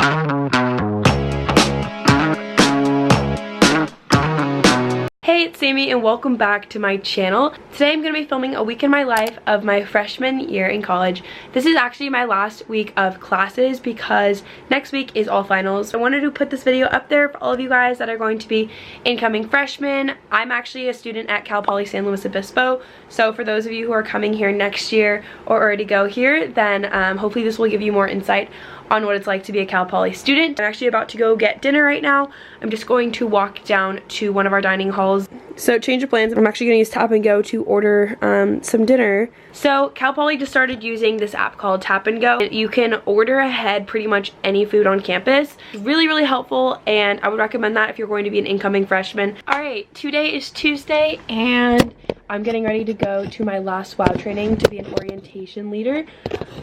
Hey, it's Sammy and welcome back to my channel. Today I'm going to be filming a week in my life of my freshman year in college. This is actually my last week of classes because next week is all finals. I wanted to put this video up there for all of you guys that are going to be incoming freshmen. I'm actually a student at Cal Poly San Luis Obispo, so for those of you who are coming here next year or already go here, then hopefully this will give you more insight on what it's like to be a Cal Poly student. I'm actually about to go get dinner right now. I'm just going to walk down to one of our dining halls. So change of plans, I'm actually gonna use Tap and Go to order some dinner. So Cal Poly just started using this app called Tap and Go. You can order ahead pretty much any food on campus. It's really, really helpful, and I would recommend that if you're going to be an incoming freshman. All right, today is Tuesday, and I'm getting ready to go to my last WOW training to be an orientation leader.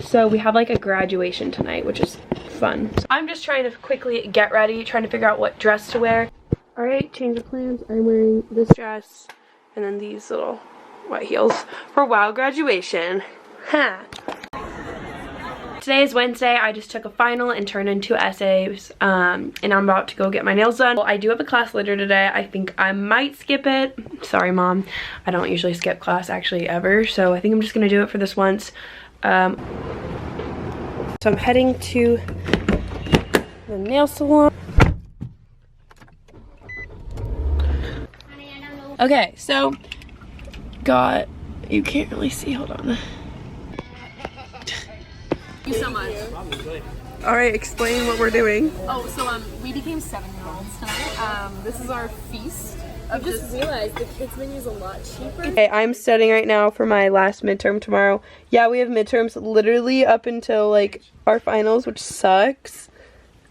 So we have like a graduation tonight, which is fun. So I'm just trying to quickly get ready, trying to figure out what dress to wear. All right, change of plans. I'm wearing this dress and then these little white heels for WOW graduation. Huh. Today is Wednesday. I just took a final and turned in 2 essays, and I'm about to go get my nails done. Well, I do have a class later today. I think I might skip it. Sorry, Mom. I don't usually skip class actually ever, so I think I'm just gonna do it for this once. So I'm heading to the nail salon. Okay, so you can't really see, hold on. Thank you so much. All right, explain what we're doing. Oh, so we became 7-year-olds tonight. This is our feast. I just realized the kids menu is a lot cheaper. Okay, I'm studying right now for my last midterm tomorrow. Yeah, we have midterms literally up until like our finals, which sucks.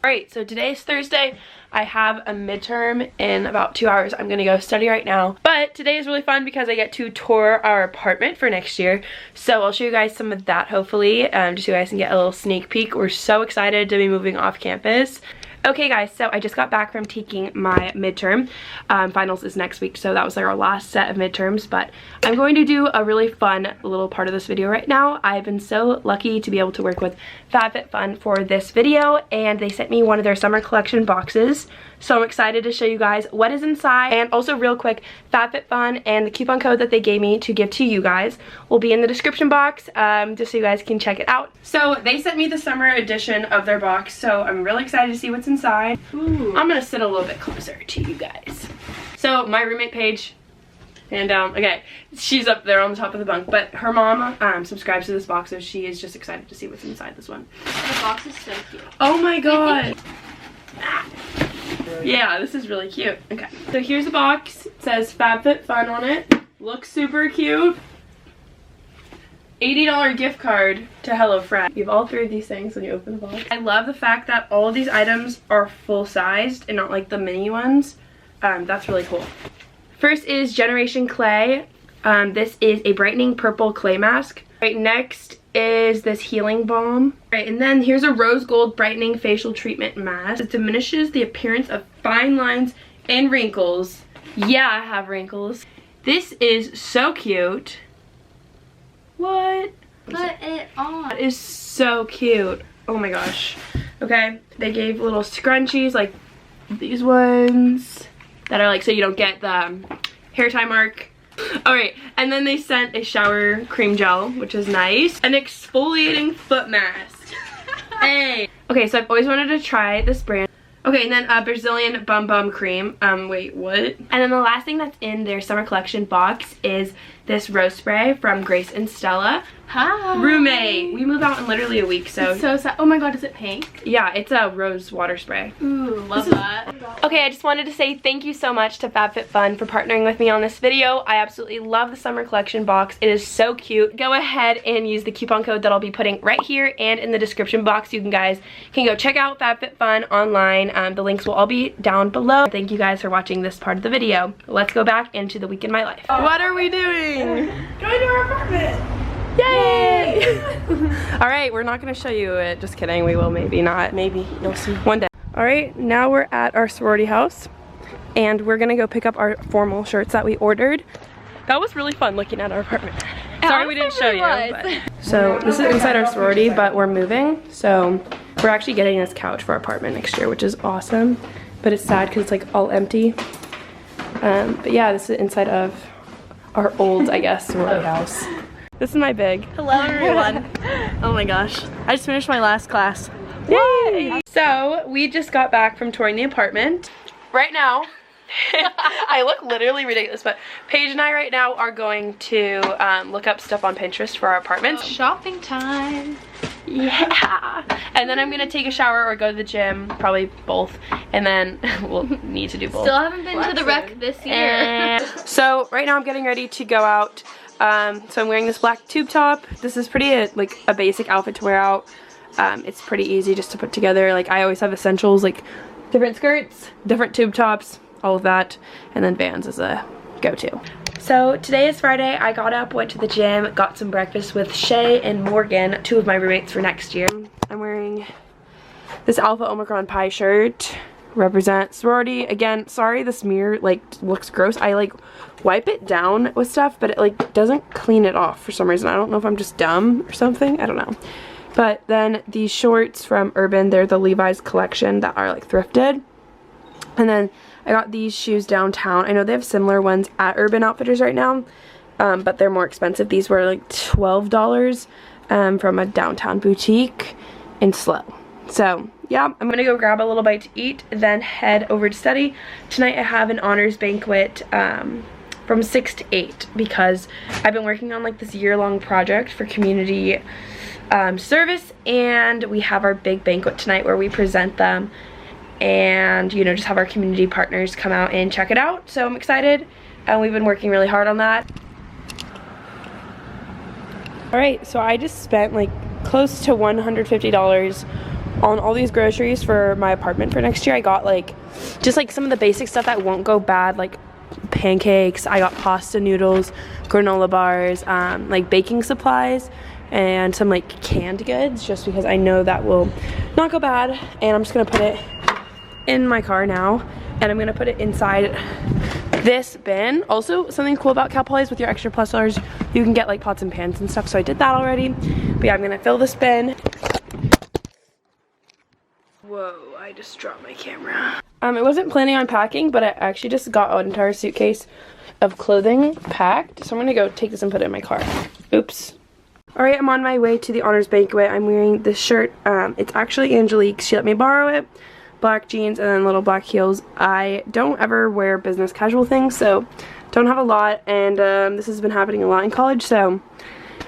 All right, so today's Thursday. I have a midterm in about 2 hours. I'm gonna go study right now. But today is really fun because I get to tour our apartment for next year. So I'll show you guys some of that hopefully, just so you guys can get a little sneak peek. We're so excited to be moving off campus. Okay guys, so I just got back from taking my midterm. Finals is next week, so that was like our last set of midterms, but I'm going to do a really fun little part of this video right now. I've been so lucky to be able to work with FabFitFun for this video, and they sent me one of their summer collection boxes. So I'm excited to show you guys what is inside. And also real quick, FabFitFun and the coupon code that they gave me to give to you guys will be in the description box, just so you guys can check it out. So they sent me the summer edition of their box, so I'm really excited to see what's inside. Ooh. I'm gonna sit a little bit closer to you guys. So my roommate Paige, and okay, she's up there on the top of the bunk, but her mom subscribes to this box, so she is just excited to see what's inside this one. The box is so cute. Oh my god. Yeah, this is really cute. Okay, so here's the box. It says FabFitFun on it. Looks super cute. $80 gift card to HelloFresh. You have all 3 of these things when you open the box. I love the fact that all of these items are full-sized and not like the mini ones. That's really cool. First is Generation Clay. This is a brightening purple clay mask. Right, next is this healing balm. Right, and then here's a rose gold brightening facial treatment mask. It diminishes the appearance of fine lines and wrinkles. Yeah, I have wrinkles. This is so cute. What? Put it on. That is so cute. Oh my gosh. Okay, they gave little scrunchies like these ones that are like so you don't get the hair tie mark. Alright, and then they sent a shower cream gel, which is nice. An exfoliating foot mask. Hey! Okay, so I've always wanted to try this brand. Okay, and then Brazilian Bum Bum Cream. Wait, what? And then the last thing that's in their summer collection box is this rose spray from Grace and Stella. Hi. Roommate. We move out in literally a week, so. It's so sad. Oh my god, is it pink? Yeah, it's a rose water spray. Ooh, love that. Okay, I just wanted to say thank you so much to FabFitFun for partnering with me on this video. I absolutely love the summer collection box. It is so cute. Go ahead and use the coupon code that I'll be putting right here and in the description box. You guys can go check out FabFitFun online. The links will all be down below. Thank you guys for watching this part of the video. Let's go back into the week in my life. What are we doing? Going to our apartment. Yay! All right, we're not gonna show you it. Just kidding, we will maybe not. Maybe, you'll see one day. All right, now we're at our sorority house and we're gonna go pick up our formal shirts that we ordered. That was really fun looking at our apartment. Sorry we didn't show you. But. So this is inside our sorority, but we're moving. So We're actually getting this couch for our apartment next year, which is awesome. But it's sad because it's like all empty. But yeah, this is inside of our old, I guess, sorority house. This is my big. Hello everyone. Oh my gosh. I just finished my last class. Yay! So we just got back from touring the apartment. Right now, I look literally ridiculous, but Paige and I right now are going to look up stuff on Pinterest for our apartments. Shopping time. Yeah. And then I'm gonna take a shower or go to the gym, probably both, and then we'll need to do both. Still haven't been to the rec this year. So right now I'm getting ready to go out. So I'm wearing this black tube top. This is pretty like a basic outfit to wear out. It's pretty easy just to put together. Like I always have essentials like different skirts, different tube tops, all of that, and then Vans is a go-to. So today is Friday. I got up, went to the gym, got some breakfast with Shay and Morgan, 2 of my roommates for next year. I'm wearing this Alpha Omicron Pi shirt, represent sorority. Again, sorry this mirror like looks gross. I like wipe it down with stuff, but it like doesn't clean it off for some reason. I don't know if I'm just dumb or something, I don't know. But then these shorts from Urban, they're the Levi's collection that are like thrifted. And then I got these shoes downtown. I know they have similar ones at Urban Outfitters right now, but they're more expensive. These were like $12 from a downtown boutique in Slow. So yeah, I'm gonna go grab a little bite to eat, then head over to study. Tonight I have an honors banquet from 6 to 8 because I've been working on like this year-long project for community service, and we have our big banquet tonight where we present them and, you know, just have our community partners come out and check it out. So I'm excited, and we've been working really hard on that. Alright, so I just spent like close to $150 on all these groceries for my apartment for next year. I got like just like some of the basic stuff that won't go bad, like pancakes. I got pasta noodles, granola bars, like baking supplies, and some like canned goods, just because I know that will not go bad. And I'm just gonna put it in my car now, and I'm gonna put it inside this bin. Also, something cool about Cal Poly's with your extra plus dollars, you can get like pots and pans and stuff, so I did that already. But yeah, I'm gonna fill this bin. Whoa, I just dropped my camera. I wasn't planning on packing, but I actually just got an entire suitcase of clothing packed, so I'm gonna go take this and put it in my car. Oops. Alright, I'm on my way to the honors banquet. I'm wearing this shirt. It's actually Angelique's. She let me borrow it. Black jeans and then little black heels. I don't ever wear business casual things, so don't have a lot, and this has been happening a lot in college, so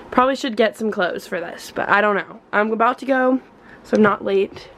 probably should get some clothes for this, but I don't know. I'm about to go, so I'm not late.